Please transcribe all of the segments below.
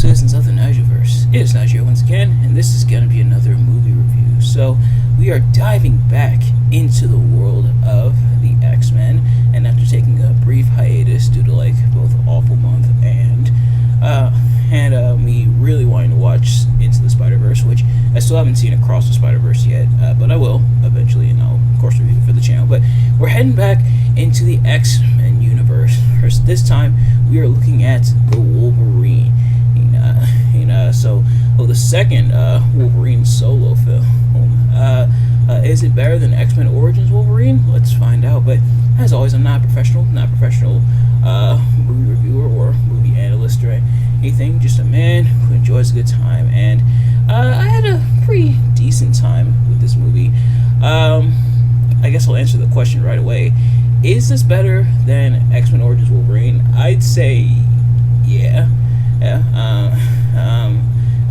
citizens of the Nigelverse. It is Nigel once again, and this is going to be another movie review. So, we are diving back into the world of the X-Men, and after taking a brief hiatus due to both awful month and me really wanting to watch Into the Spider-Verse, which I still haven't seen Across the Spider-Verse yet, but I will eventually, and I'll of course review it for the channel. But we're heading back into the X-Men universe. This time we are looking at the Wolverine. The second Wolverine solo film. Is it better than X-Men Origins Wolverine? Let's find out. But as always, I'm not a professional movie reviewer or movie analyst or anything. Just a man who enjoys a good time, and I had a pretty decent time with this movie. I guess I'll answer the question right away. Is this better than X-Men Origins Wolverine? I'd say yeah.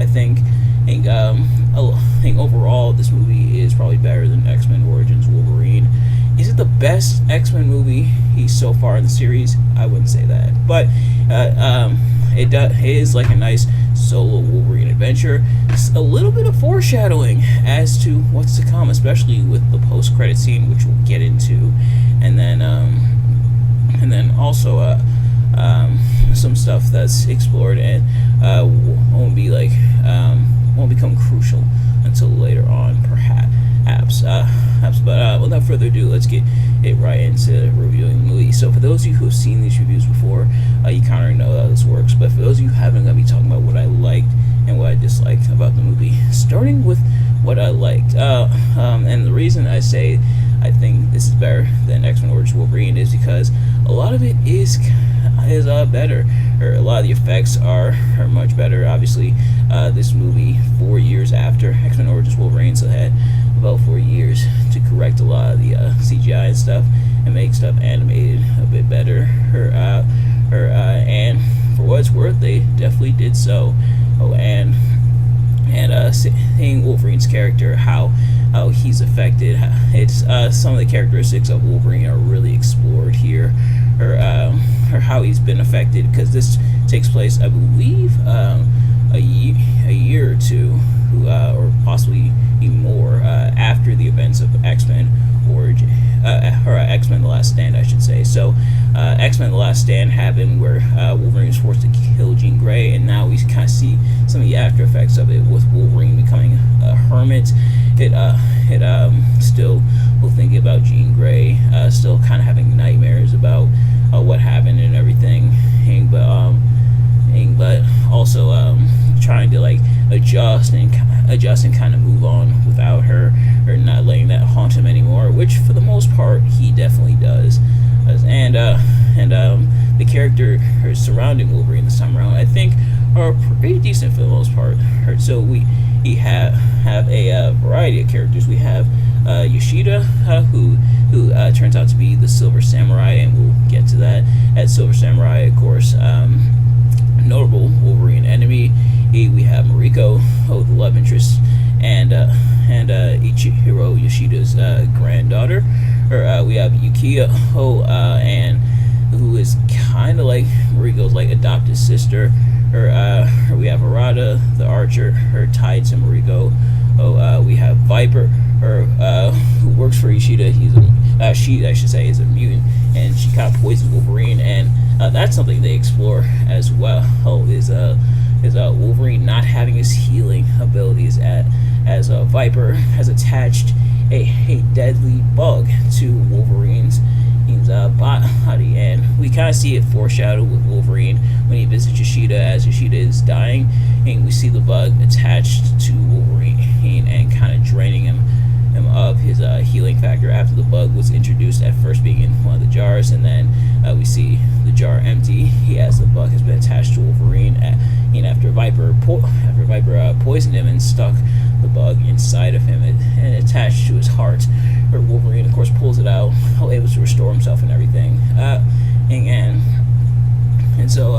I think overall this movie is probably better than X-Men Origins Wolverine. Is it the best X-Men movie so far in the series? I wouldn't say that, but it is like a nice solo Wolverine adventure. It's a little bit of foreshadowing as to what's to come, especially with the post-credit scene, which we'll get into, and then also some stuff that's explored and won't become crucial until later on, perhaps. But without further ado, let's get it right into reviewing the movie. So for those of you who have seen these reviews before, you kind of already know how this works. But for those of you who haven't, I'm going to be talking about what I liked and what I disliked about the movie. Starting with what I liked. And the reason I say I think this is better than X-Men Origins Wolverine is because a lot of it is better, or a lot of the effects are much better. Obviously, this movie 4 years after X-Men Origins Wolverine, so it had about 4 years to correct a lot of the CGI and stuff and make stuff animated a bit better. And for what it's worth, they definitely did so. And seeing Wolverine's character, how he's affected, it's some of the characteristics of Wolverine are really explored here, or how he's been affected, because this takes place, I believe, a year or two, or possibly even more, after the events of X-Men Origin, or X-Men The Last Stand, I should say. So, X-Men The Last Stand happened where Wolverine was forced to kill Jean Grey, and now we kind of see some of the after effects of it with Wolverine becoming a hermit. Still thinking about Jean Grey, still kind of having nightmares about what happened and everything, but also trying to adjust and kind of move on without her, or not letting that haunt him anymore, which for the most part he definitely does. And the characters surrounding Wolverine this time around, I think, are pretty decent for the most part. So we have a variety of characters. We have Yoshida, who turns out to be the Silver Samurai, and we'll get to that. As Silver Samurai, of course, notable Wolverine enemy. We have Mariko, the love interest, and Ichihiro Yoshida's granddaughter. We have Yukiya, and who is kind of like Mariko's adopted sister. We have Arata, the archer, tied to Mariko. We have Viper, who works for Ishida. She, I should say, is a mutant, and she kind of poisons Wolverine, and that's something they explore as well. Is Wolverine not having his healing abilities, as Viper has attached a deadly bug to Wolverine's body, and we kind of see it foreshadowed with Wolverine when he visits Yoshida as Yoshida is dying, and we see the bug attached to Wolverine and kind of draining him of his healing factor after the bug was introduced, at first being in one of the jars, and then we see the jar empty as the bug has been attached to Wolverine, after Viper poisoned him and stuck the bug inside of him and attached to his heart. Wolverine, of course, pulls it out, able to restore himself and everything, and so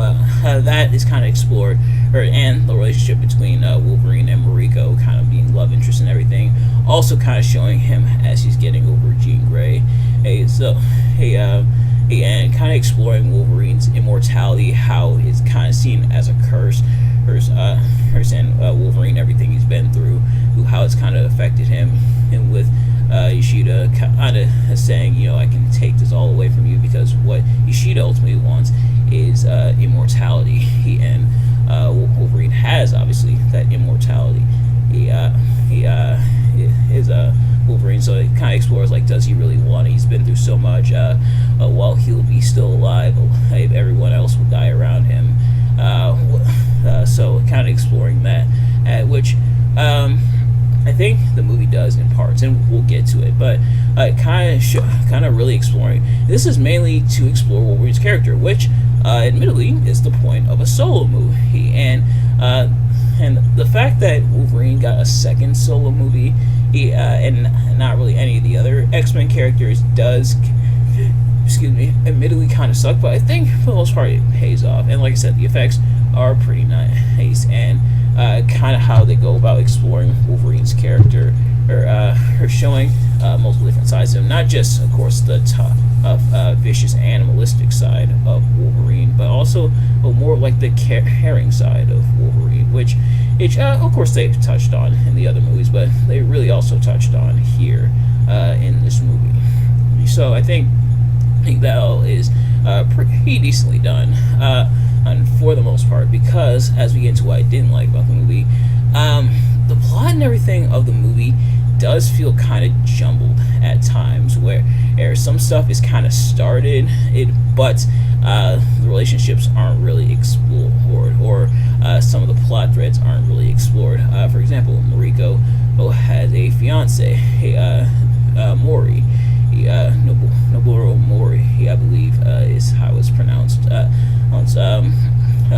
that is kind of explored, and the relationship between Wolverine and Mariko, kind of being love interest and everything, also kind of showing him as he's getting over Jean Grey. And kind of exploring Wolverine's immortality, how it's kind of seen as a curse, and Wolverine, everything he's been through, how it's kind of affected him, and with Yoshida kind of saying, I can take this all away from you, because what Yoshida ultimately wants is immortality. Wolverine has obviously that immortality. He is Wolverine, so it kind of explores, like, does he really want it? He's been through so much. While he'll be still alive, everyone else will die around him. So kind of exploring that, which I think the movie does in parts, and we'll get to it. But kind of really exploring. This is mainly to explore Wolverine's character, which, admittedly, is the point of a solo movie, and the fact that Wolverine got a second solo movie, and not really any of the other X-Men characters does, admittedly kind of suck, but I think for the most part it pays off. And like I said, the effects are pretty nice, and kind of how they go about exploring Wolverine's character, or showing multiple different sides of him, not just, of course, the tough, vicious, animalistic side of Wolverine, but also more like the caring side of Wolverine, which of course they've touched on in the other movies, but they really also touched on here in this movie. So I think that is pretty decently done, and for the most part, because as we get into what I didn't like about the movie, the plot and everything of the movie does feel kind of jumbled at times, where some stuff is kind of started, but the relationships aren't really explored, or some of the plot threads aren't really explored. For example, Mariko has a fiance, Mori. Noboru Mori, I believe, is how it's pronounced.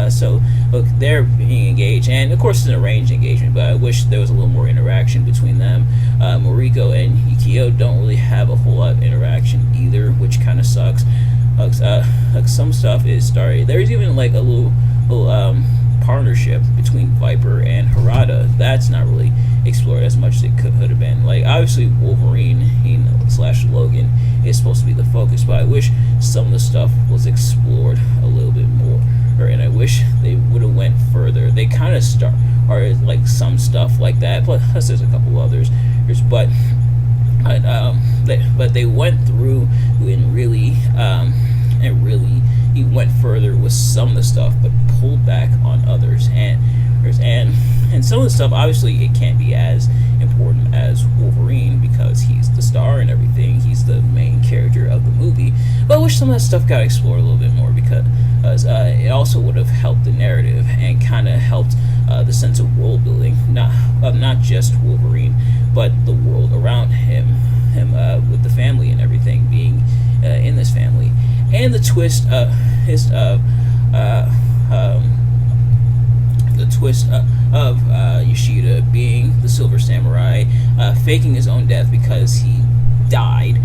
So look, they're being engaged, and of course it's an arranged engagement, but I wish there was a little more interaction between them. Mariko and Yukio don't really have a whole lot of interaction either, which kind of sucks. Some stuff is started. There's even like a little partnership between Viper and Harada. That's not really explored as much as it could have been. Like, obviously Wolverine / Logan is supposed to be the focus, but I wish some of the stuff was explored a little bit more, and I wish they would have went further. They kind of are like some stuff like that, plus there's a couple others, but they went through and really he went further with some of the stuff, but pulled back on others, and some of the stuff, obviously it can't be as important as Wolverine because he's the star and everything, he's the main character of the movie, but I wish some of that stuff got explored a little bit more, because it also would have helped the narrative and kind of helped the sense of world building, not just Wolverine, but the world around him, with the family and everything, being in this family, and the twist of Yoshida being the Silver Samurai, faking his own death because he died,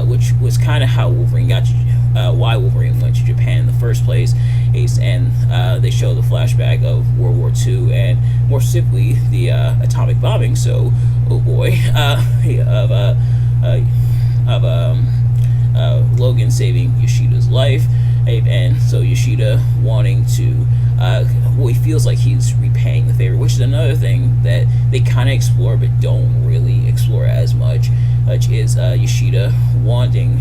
which was kind of how Wolverine got why Wolverine went to Japan in the first place. And they show the flashback of World War II, and more specifically the atomic bombing. So, oh boy, Logan saving Yoshida's life, and so Yoshida wanting to, he feels like he's repaying the favor, which is another thing that they kind of explore but don't really explore as much, which is Yoshida wanting,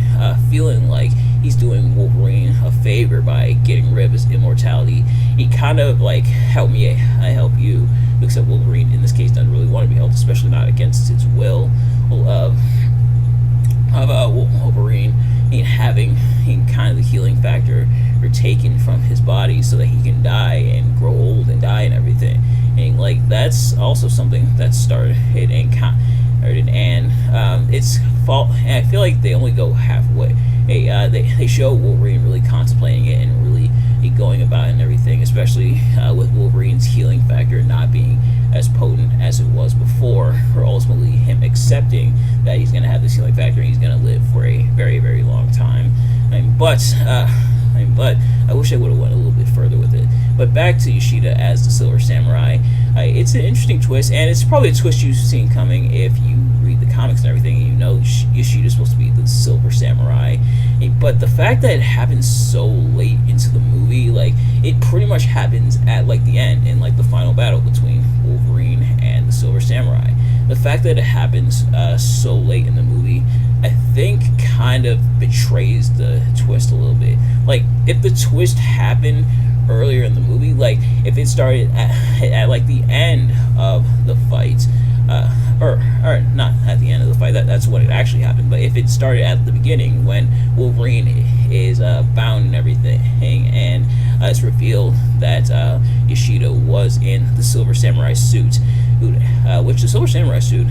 feeling like he's doing Wolverine a favor by getting rid of his immortality. He kind of like, help me, I help you, except Wolverine in this case doesn't really want to be helped, especially not against his will of Wolverine having kind of the healing factor taken from his body so that he can die and grow old and die and everything. And like, that's also something that started and it's fault. And I feel like they only go halfway. They show Wolverine really contemplating it and really going about it and everything, especially with Wolverine's healing factor not being as potent as it was before, or ultimately him accepting that he's going to have this healing factor and he's going to live for a very, very long time. But I wish I would have went a little bit further with it. But back to Yoshida as the Silver Samurai, it's an interesting twist, and it's probably a twist you've seen coming if you read the comics and everything, and you know Yoshida's supposed to be the Silver Samurai. But the fact that it happens so late into the movie, like, it pretty much happens at like the end, in like the final battle between Wolverine and the Silver Samurai. The fact that it happens so late in the movie, I think, kind of betrays the twist a little bit. Like, if the twist happened earlier in the movie, like if it started at like the end of the fight, or not at the end of the fight, that's what it actually happened, but if it started at the beginning when Wolverine is bound and everything, and it's revealed that Yoshida was in the Silver Samurai suit, which the Silver Samurai suit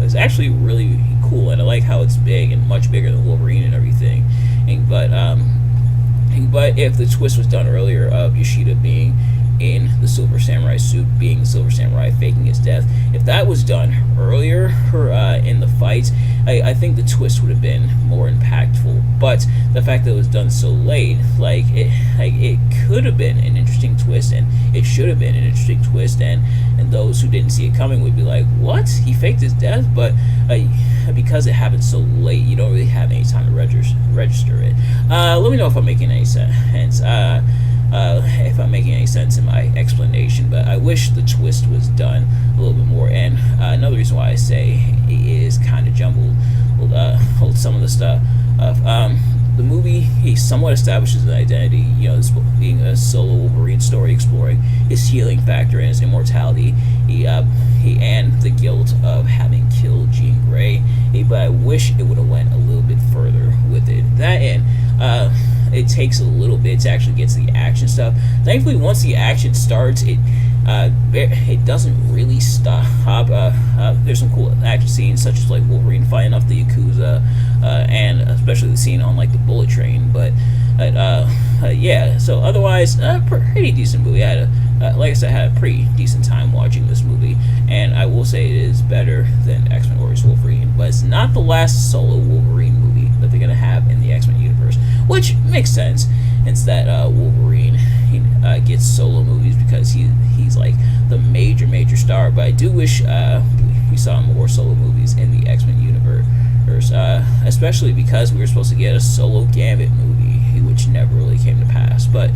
is actually really cool, and I like how it's big and much bigger than Wolverine and everything. But if the twist was done earlier of Yoshida being in the Silver Samurai suit, being the Silver Samurai, faking his death, if that was done earlier in the fight, I think the twist would have been more impactful. But the fact that it was done so late, it could have been an interesting twist, and it should have been an interesting twist, and those who didn't see it coming would be like, what? He faked his death? But because it happened so late, you don't really have any time to register it. Let me know if I'm making any sense. If I'm making any sense in my explanation, but I wish the twist was done a little bit more. And another reason why I say it is kind of jumbled, some of the stuff. The movie, he somewhat establishes an identity, this being a solo Wolverine story exploring his healing factor and his immortality, he and the guilt of having killed Jean Grey. But I wish it would have went a little bit further with it. That, and it takes a little bit to actually get to the action stuff. Thankfully, once the action starts, it doesn't really stop. There's some cool action scenes, such as like Wolverine fighting off the Yakuza, and especially the scene on like the bullet train. But yeah, so otherwise, pretty decent movie. I had like I said, I had a pretty decent time watching this movie, and I will say it is better than X-Men Origins Wolverine, but it's not the last solo Wolverine movie that they're gonna have in the X-Men universe, which makes sense. It's that Wolverine gets solo movies because he's like the major star. But I do wish we saw more solo movies in the X-Men universe, especially because we were supposed to get a solo Gambit movie, which never really came to pass. But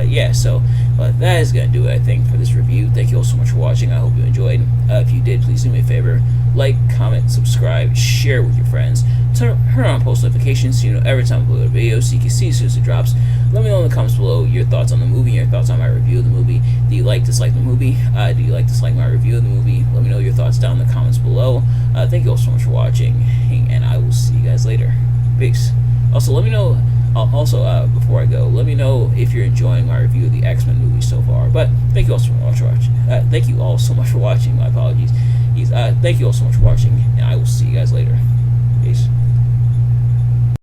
yeah, so that is going to do it, I think, for this review. Thank you all so much for watching. I hope you enjoyed. If you did, please do me a favor. Like, comment, subscribe, share with your friends. Turn on post notifications so you know every time I upload a video so you can see as soon as it drops. Let me know in the comments below your thoughts on the movie, your thoughts on my review of the movie. Do you dislike the movie? Do you dislike my review of the movie? Let me know your thoughts down in the comments below. Thank you all so much for watching, and I will see you guys later. Peace. Also, let me know. Before I go, let me know if you're enjoying my review of the X-Men movie so far. But thank you all so much for watching. Thank you all so much for watching. My apologies. Thank you all so much for watching, and